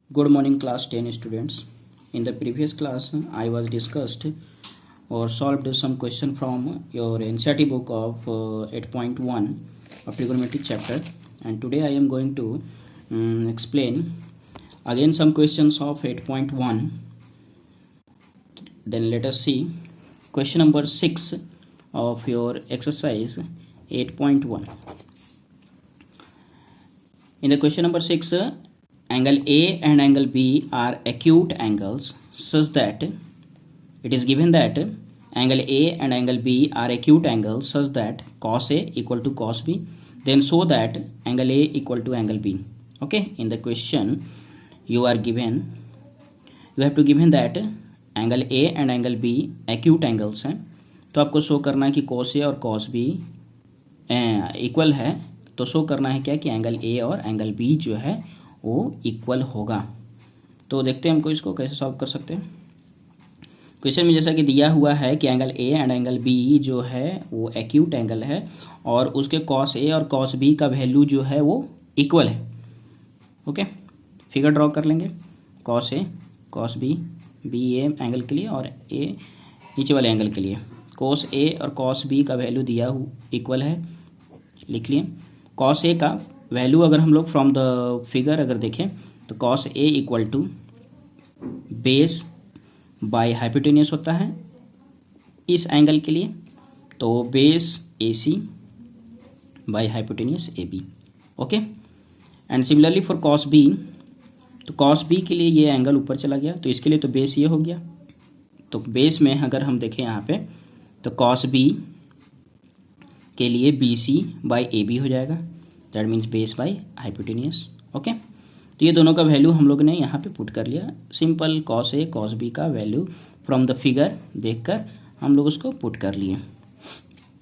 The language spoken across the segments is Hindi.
Good morning, class 10 students. In the previous class, I was discussed or solved some question from your NCERT book of 8.1 of trigonometric chapter, and today I am going to explain again some questions of 8.1. Then let us see question number 6 of your exercise 8.1. In the question number 6, angle A and angle B are acute angles such that it is given that angle A and angle B are acute angles such that cos A equal to cos B, then show that angle A equal to angle B. Okay, in the question you have to given that angle A and angle B acute angles हैं, तो आपको शो करना है कि cos A और cos B इक्वल है, तो शो करना है क्या कि एंगल ए और एंगल बी जो है वो इक्वल होगा। तो देखते हैं हमको इसको कैसे सॉल्व कर सकते हैं। क्वेश्चन में जैसा कि दिया हुआ है कि angle a and angle b जो है वो एक्यूट एंगल है और उसके कॉस ए और कॉस बी का वैल्यू जो है वो इक्वल है। ओके, फिगर ड्रॉ कर लेंगे। Cos a cos b, b a angle के लिए और ए नीचे वाले एंगल के लिए। कॉस ए और कॉस बी का वैल्यू दिया इक्वल है, लिख लिए। कॉस ए का वैल्यू अगर हम लोग फ्रॉम द फिगर अगर देखें तो cos a equal to base by hypotenuse होता है इस एंगल के लिए, तो base a c by hypotenuse a b. Okay, and similarly for cos b, तो कॉस बी के लिए ये एंगल ऊपर चला गया, तो इसके लिए तो बेस ये हो गया। तो बेस में अगर हम देखें यहाँ पे तो कॉस बी के लिए b c by a b हो जाएगा, that means base by hypotenuse. Okay, तो ये दोनों का वैल्यू हम लोग ने यहाँ पे पुट कर लिया। Simple cos a cos B का वैल्यू फ्रॉम द फिगर देखकर हम लोग उसको पुट कर लिए।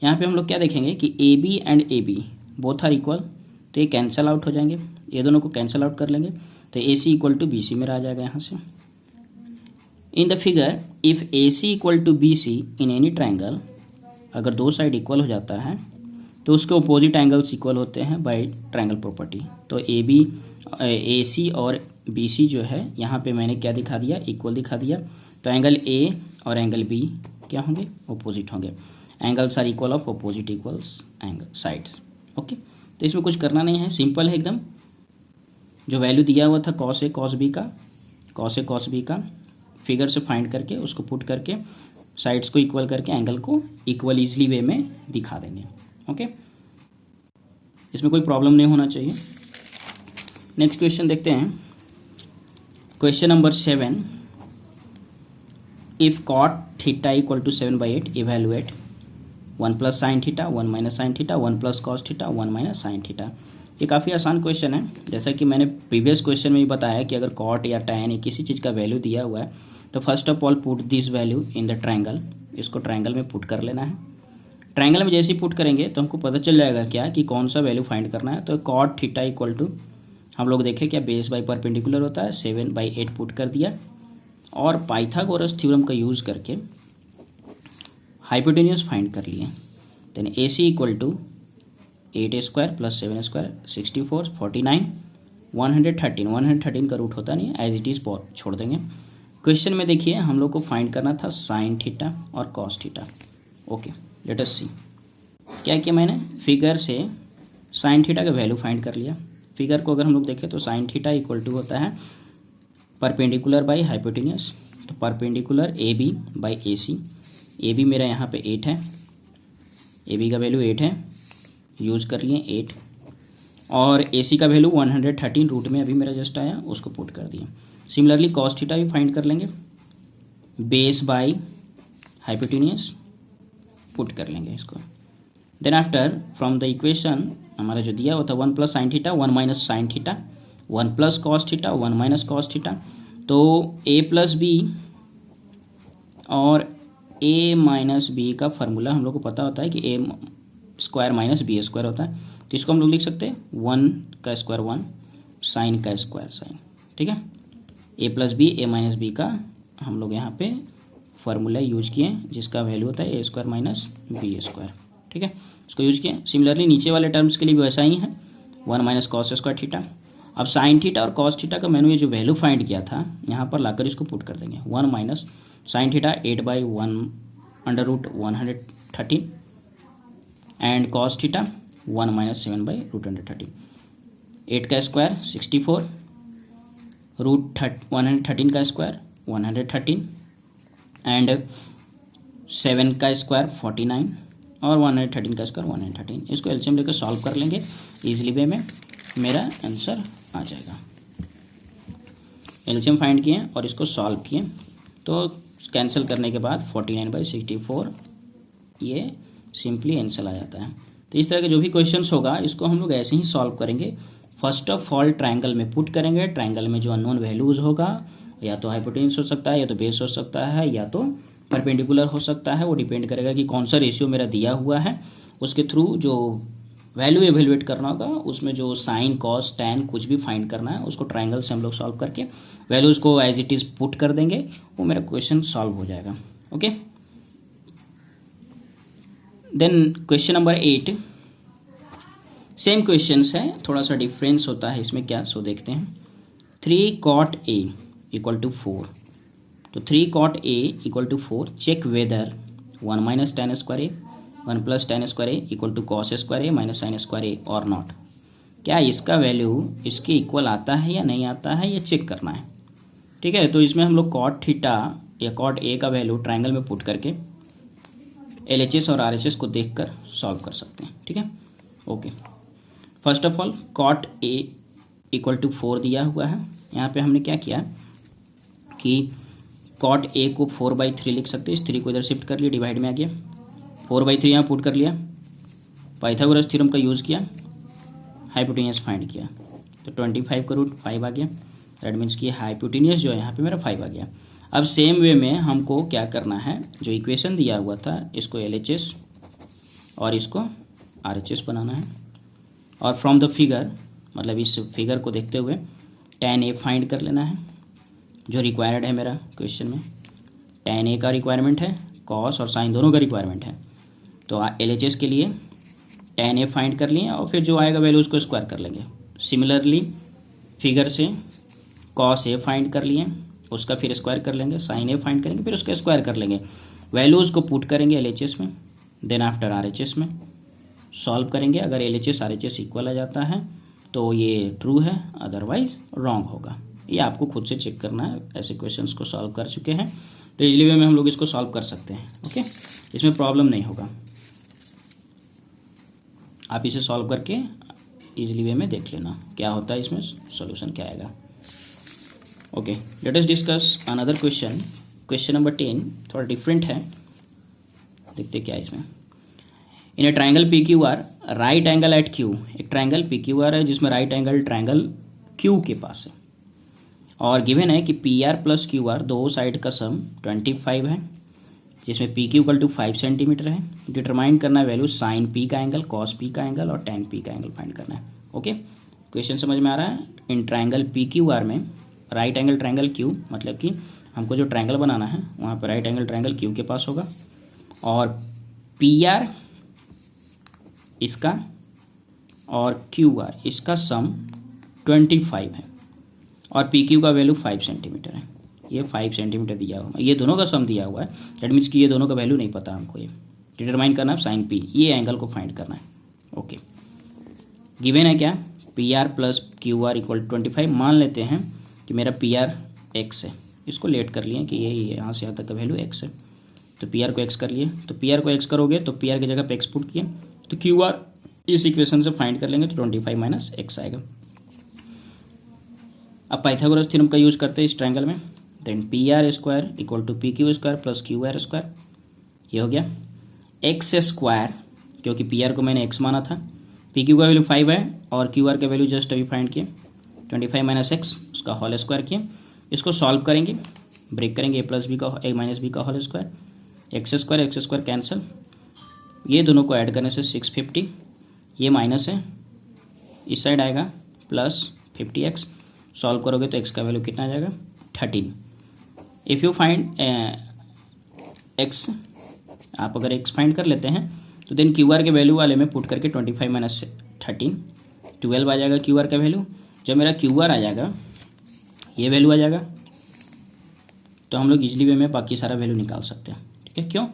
यहाँ पे हम लोग क्या देखेंगे कि a b and a b both are equal, तो ये कैंसल आउट हो जाएंगे, ये दोनों को कैंसल आउट कर लेंगे, तो a c equal to b c में आ जाएगा यहाँ से। In the figure if a c equal to b c in any triangle, अगर दो साइड इक्वल हो जाता है तो उसके अपोजिट एंगल्स इक्वल होते हैं बाय ट्रायंगल प्रॉपर्टी। तो ए सी और बी सी जो है यहाँ पे मैंने क्या दिखा दिया, इक्वल दिखा दिया। तो एंगल ए और एंगल बी क्या होंगे, अपोजिट होंगे। Angles are equal of opposite equals angle sides. Okay, तो इसमें कुछ करना नहीं है, सिंपल है एकदम। जो वैल्यू दिया हुआ था कॉस ए कॉस बी का फिगर से फाइंड करके उसको पुट करके साइड्स को इक्वल करके एंगल को इक्वल ईजिली वे में दिखा देंगे। ओके, इसमें कोई प्रॉब्लम नहीं होना चाहिए। नेक्स्ट क्वेश्चन देखते हैं। Question number 7, if cot theta equal to 7/8 evaluate 1 plus sine theta 1 minus sine theta 1 plus cos theta 1 minus sine theta. ये काफ़ी आसान क्वेश्चन है। जैसा कि मैंने प्रीवियस क्वेश्चन में भी बताया कि अगर कॉट या टैन या किसी चीज़ का वैल्यू दिया हुआ है तो first of all put this value in the triangle. इसको ट्रायंगल में पुट कर लेना है। ट्रायंगल में जैसे ही पुट करेंगे तो हमको पता चल जाएगा क्या कि कौन सा वैल्यू फाइंड करना है। तो कॉट थीटा इक्वल टू हम लोग देखें क्या बेस बाई परपेंडिकुलर होता है, 7/8 पुट कर दिया और पाइथागोरस थ्योरम का यूज़ करके हाइपोटेनियस फाइंड कर लिए। Then a c equal to 8 square plus 7 square 64 49 113 का रूट होता नहीं, एज इट इज़ छोड़ देंगे। क्वेश्चन में देखिए हम लोग को फाइंड करना था साइन थीटा और cos theta. Okay, let us see क्या किया मैंने, फिगर से साइन थीटा का वैल्यू फाइंड कर लिया। फिगर को अगर हम लोग देखें तो साइन थीटा इक्वल टू होता है परपेंडिकुलर बाई हाइपोटेनियस। तो perpendicular a b by a c, a b मेरा यहाँ पे 8 है, ए बी का वैल्यू 8 है, यूज कर लिए 8, और ए सी का वैल्यू 113 रूट में अभी मेरा जस्ट आया, उसको पुट कर दिया। सिमिलरली कॉस थीटा भी फाइंड कर लेंगे, बेस बाई हाइपोटेनियस पुट कर लेंगे इसको। Then after from the equation हमारा जो दिया होता 1 plus sine theta 1 minus sine theta 1 plus cos theta 1 minus cos theta. तो ए प्लस बी और ए माइनस बी का फार्मूला हम लोग को पता होता है कि a square minus b square होता है, तो इसको हम लोग लिख सकते हैं 1 का स्क्वायर 1 साइन का स्क्वायर साइन। ठीक है, ए प्लस बी ए माइनस बी का हम लोग यहाँ पे फार्मूला यूज किए जिसका वैल्यू होता है ए स्क्वायर माइनस बी स्क्वायर। ठीक है, इसको यूज किए। सिमिलरली नीचे वाले टर्म्स के लिए भी वैसा ही है, 1 माइनस कॉस स्क्वायर थीटा अब साइन थीटा और कॉस थीटा का मैंने ये जो वैल्यू फाइंड किया था यहाँ पर लाकर इसको पुट कर देंगे। 1 minus sine theta 8/1/113 and cos theta 1 minus 7/√113। 8 का स्क्वायर 64, √113 का स्क्वायर 113 एंड 7 का स्क्वायर 49 और 113 का स्क्वायर 113। इसको एलसीएम लेकर सॉल्व कर लेंगे इजीली वे में, मेरा आंसर आ जाएगा। एलसीएम फाइंड किए और इसको सॉल्व किए तो कैंसिल करने के बाद 49/64 ये सिंपली आंसर आ जाता है। तो इस तरह के जो भी क्वेश्चंस होगा इसको हम लोग ऐसे ही सॉल्व करेंगे। फर्स्ट ऑफ ऑल ट्रायंगल में पुट करेंगे। ट्रायंगल में जो अननोन वैल्यूज होगा या तो हाइपोटेन्यूज हो सकता है, या तो बेस हो सकता है, या तो परपेंडिकुलर हो सकता है। वो डिपेंड करेगा कि कौन सा रेशियो मेरा दिया हुआ है। उसके थ्रू जो वैल्यू एवेलुएट करना होगा उसमें जो साइन कॉस टैन कुछ भी फाइंड करना है उसको ट्रायंगल से हम लोग सॉल्व करके वैल्यूज को एज इट इज पुट कर देंगे, वो मेरा क्वेश्चन सॉल्व हो जाएगा। Okay, then question number 8 same questions है, थोड़ा सा डिफरेंस होता है इसमें क्या, सो देखते हैं। 3 cot A इक्वल टू 4, तो 3 cot A equal to 4, check whether 1 minus tan square A 1 plus tan square A equal to cos square A minus sine square A और नॉट। क्या इसका वैल्यू इसके इक्वल आता है या नहीं आता है, ये चेक करना है। ठीक है, तो इसमें हम लोग कॉट थीटा या कॉट ए का वैल्यू ट्रायंगल में पुट करके LHS और RHS को देखकर सॉल्व कर सकते हैं। ठीक है, okay. First of all cot a equal to 4 दिया हुआ है। यहाँ पे हमने क्या किया कि कॉट ए को 4/3 लिख सकते हैं। इस 3 को इधर शिफ्ट कर लिया, डिवाइड में आ गया। 4/3 यहाँ पुट कर लिया, पाइथागोरस थ्योरम का यूज़ किया, हाइपोटेन्यूज फाइंड किया, तो 25 का √5 आ गया। दैट मीन्स कि हाइपोटेन्यूज जो है यहाँ पे मेरा 5 आ गया। अब सेम वे में हमको क्या करना है, जो इक्वेशन दिया हुआ था इसको LHS और इसको RHS बनाना है। और फ्रॉम द फिगर, मतलब इस फिगर को देखते हुए tan A फाइंड कर लेना है जो रिक्वायर्ड है मेरा क्वेश्चन में। tan A का रिक्वायरमेंट है, कॉस और साइन दोनों का रिक्वायरमेंट है। तो LHS के लिए tan A फाइंड कर लिए और फिर जो आएगा वैल्यू उसको स्क्वायर कर लेंगे। सिमिलरली फिगर से cos A फाइंड कर लिए, उसका फिर स्क्वायर कर लेंगे, sin A फाइंड करेंगे, फिर उसका स्क्वायर कर लेंगे। वैल्यूज़ को पुट करेंगे LHS में, देन आफ्टर RHS में सॉल्व करेंगे। अगर LHS RHS इक्वल आ जाता है तो ये ट्रू है, अदरवाइज रॉन्ग होगा। ये आपको खुद से चेक करना है। ऐसे क्वेश्चंस को सॉल्व कर चुके हैं तो इजली वे में हम लोग इसको सॉल्व कर सकते हैं। ओके, इसमें प्रॉब्लम नहीं होगा। आप इसे सॉल्व करके इजली वे में देख लेना क्या होता है, इसमें सॉल्यूशन क्या आएगा। Okay, let us discuss another question. Question number 10 थोड़ा डिफरेंट है, देखते क्या है इसमें। In a triangle PQR right angle at Q, एक ट्राइंगल PQR है जिसमें राइट एंगल ट्राइंगल Q के पास है और गिवन है कि PR प्लस QR दो साइड का सम 25 है, जिसमें PQ इक्वल टू 5 सेंटीमीटर है। डिटरमाइन करना है वैल्यू साइन P का एंगल, कॉस P का एंगल और tan P का एंगल फाइंड करना है। ओके, क्वेश्चन समझ में आ रहा है। इन ट्राइंगल PQR में राइट एंगल ट्राइंगल Q, मतलब कि हमको जो ट्राइंगल बनाना है वहाँ पर राइट एंगल ट्राइंगल Q के पास होगा और PR इसका और QR इसका सम 25 है और PQ का वैल्यू 5 सेंटीमीटर है। ये 5 सेंटीमीटर दिया हुआ है, ये दोनों का सम दिया हुआ है। दैट मीन्स कि ये दोनों का वैल्यू नहीं पता हमको। ये डिटरमाइन करना है साइन P, ये एंगल को फाइंड करना है। ओके, गिवन है क्या, PR प्लस QR इक्वल 25। मान लेते हैं कि मेरा PR x है, इसको लेट कर लिए कि ये यहाँ से यहाँ तक का वैल्यू x है, तो PR को x कर लिए। तो PR को x करोगे तो PR की जगह पे x पुट किए, तो QR इस इक्वेशन से फाइंड कर लेंगे तो 25 माइनस x आएगा। अब पाइथागोरस थ्योरम का यूज करते हैं इस ट्रायंगल में। Then PR square equal to PQ square plus QR square, ये हो गया x स्क्वायर, क्योंकि PR को मैंने x माना था। PQ का वैल्यू 5 है और QR का वैल्यू जस्ट अभी फाइंड किए, 25 माइनस x उसका होल स्क्वायर किए। इसको सॉल्व करेंगे, ब्रेक करेंगे, a प्लस बी का a माइनस बी का whole square, x square cancel, ये दोनों को ऐड करने से 650, ये माइनस है, इस साइड आएगा प्लस 50x। सॉल्व करोगे तो x का वैल्यू कितना आ जाएगा 13। इफ़ यू फाइंड x, आप अगर x फाइंड कर लेते हैं तो देन QR के वैल्यू वाले में पुट करके 25 माइनस 13 12 आ जाएगा QR का वैल्यू। जब मेरा क्यू आर आ जाएगा, ये वैल्यू आ जाएगा, तो हम लोग इजली वे में बाकी सारा वैल्यू निकाल सकते हैं। ठीक है, क्यों?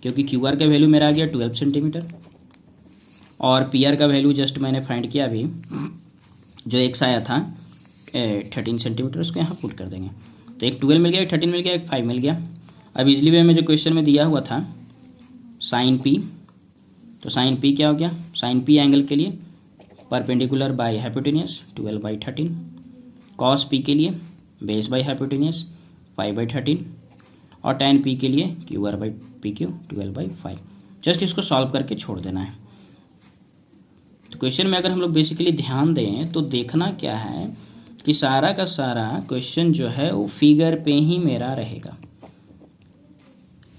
क्योंकि क्यू आर का वैल्यू मेरा आ गया 12 सेंटीमीटर और पी आर का वैल्यू जस्ट मैंने फाइंड किया अभी, जो एक्स आया था 13 सेंटीमीटर, उसको यहाँ पुट कर देंगे। तो एक 12 मिल गया, एक 13 मिल गया, एक 5 मिल गया। अब इजली वे में जो क्वेश्चन में दिया हुआ था साइन पी, तो साइन पी क्या हो गया? साइन पी एंगल के लिए perpendicular by hypotenuse 12/13, cos P के लिए बेस बाय हाइपोटेनियस 5/13 और tan पी के लिए Q R by P Q 12/5। Just इसको सॉल्व करके छोड़ देना है। तो क्वेश्चन में अगर हम लोग बेसिकली ध्यान दें तो देखना क्या है कि सारा का सारा क्वेश्चन जो है वो फिगर पे ही मेरा रहेगा।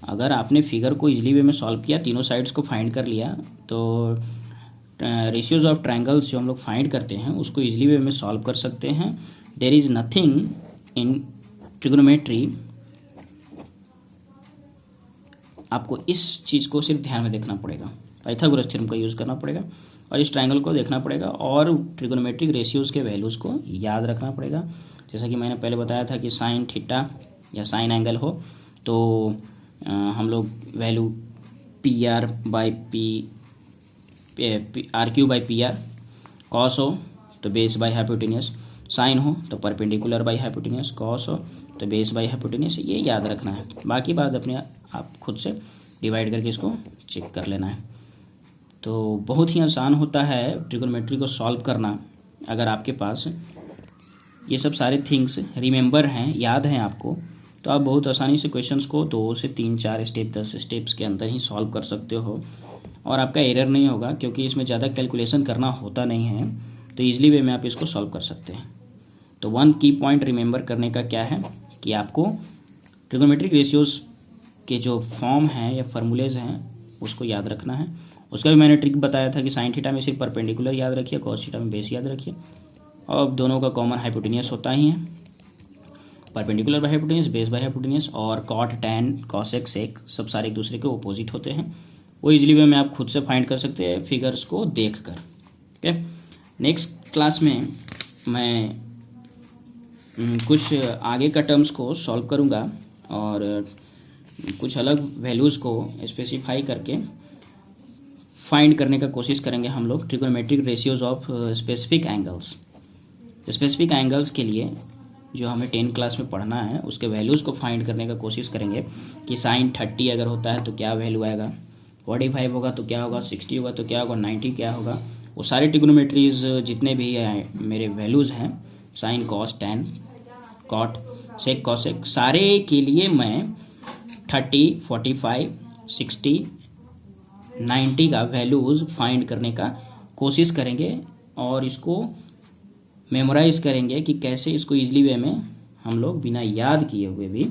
अगर आपने फिगर को इजली वे में सॉल्व किया, तीनों साइड्स को फाइंड कर लिया, तो रेशियोज ऑफ ट्रायंगल्स जो हम लोग फाइंड करते हैं उसको इजली वे में सॉल्व कर सकते हैं। There is nothing in trigonometry, आपको इस चीज़ को सिर्फ ध्यान में देखना पड़ेगा, पाइथागोरस थ्योरम का यूज़ करना पड़ेगा और इस ट्रायंगल को देखना पड़ेगा और ट्रिग्नोमेट्रिक रेशियोज के वैल्यूज़ को याद रखना पड़ेगा। जैसा कि मैंने पहले बताया था कि साइन थीटा या साइन एंगल हो तो हम लोग value p r by r q by p r, cos हो तो बेस बाई हाइपोटेनियस, साइन हो तो परपेंडिकुलर बाई हाइपोटेनियस, कॉस हो तो बेस बाई हाइपोटेनियस, ये याद रखना है। बाकी बात अपने आप खुद से डिवाइड करके इसको चेक कर लेना है। तो बहुत ही आसान होता है ट्रिग्नोमेट्री को सॉल्व करना अगर आपके पास ये सब सारे थिंग्स रिमेंबर हैं, याद हैं आपको, तो आप बहुत आसानी से क्वेश्चंस को 2 से 3 4 स्टेप 10 स्टेप्स के अंदर ही सॉल्व कर सकते हो और आपका एरर नहीं होगा क्योंकि इसमें ज़्यादा कैलकुलेशन करना होता नहीं है। तो ईजिली वे में आप इसको सॉल्व कर सकते हैं। तो वन की पॉइंट रिमेंबर करने का क्या है कि आपको ट्रिग्नोमेट्रिक रेशियोज के जो फॉर्म हैं या फार्मूलेज हैं उसको याद रखना है। उसका भी मैंने ट्रिक बताया था कि साइन थीटा में सिर्फ परपेंडिकुलर याद रखिए, कॉस थीटा में बेस याद रखिए और दोनों का कॉमन हाइपोटेनियस होता ही है, perpendicular by hypotenuse, base by hypotenuse और कॉट टैन कॉसेक सेक सब सारे एक दूसरे के अपोजिट होते हैं। वो इजीली वे में आप खुद से फाइंड कर सकते हैं फिगर्स को देखकर। ठीक है, नेक्स्ट क्लास में मैं कुछ आगे का टर्म्स को सॉल्व करूँगा और कुछ अलग वैल्यूज़ को स्पेसिफाई करके फाइंड करने का कोशिश करेंगे हम लोग trigonometric ratios of specific angles. Specific angles के लिए जो हमें 10 क्लास में पढ़ना है उसके वैल्यूज़ को फाइंड करने का कोशिश करेंगे कि साइन 30 अगर होता है तो क्या वैल्यू आएगा, 45 होगा तो क्या होगा, 60 होगा तो क्या होगा, 90 क्या होगा। वो सारे ट्रिग्नोमेट्रीज जितने भी मेरे वैल्यूज़ हैं, sine cos tan cot sec cosec, सारे के लिए मैं 30, 45, 60, 90 का वैल्यूज़ फाइंड करने का कोशिश करेंगे और इसको मेमोराइज करेंगे कि कैसे इसको इजली वे में हम लोग बिना याद किए हुए भी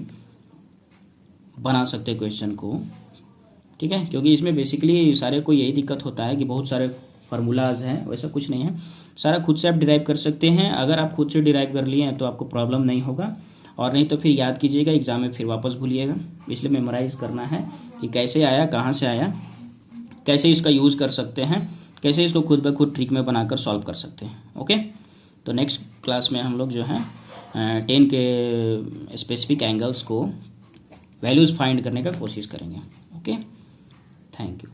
बना सकते क्वेश्चन को। ठीक है, क्योंकि इसमें बेसिकली सारे को यही दिक्कत होता है कि बहुत सारे फार्मूलाज हैं, वैसा कुछ नहीं है, सारा खुद से आप डिराइव कर सकते हैं। अगर आप खुद से डिराइव कर लिए हैं तो आपको प्रॉब्लम नहीं होगा और नहीं तो फिर याद कीजिएगा, एग्जाम में फिर वापस भूलिएगा। इसलिए मेमोराइज करना है कि कैसे आया, कहाँ से आया, कैसे इसका यूज़ कर सकते हैं, कैसे इसको खुद ब खुद ट्रिक में बनाकर सॉल्व कर सकते हैं। ओके, तो नेक्स्ट क्लास में हम लोग जो है 10 के स्पेसिफिक एंगल्स को वैल्यूज़ फाइंड करने का कोशिश करेंगे। Okay, thank you.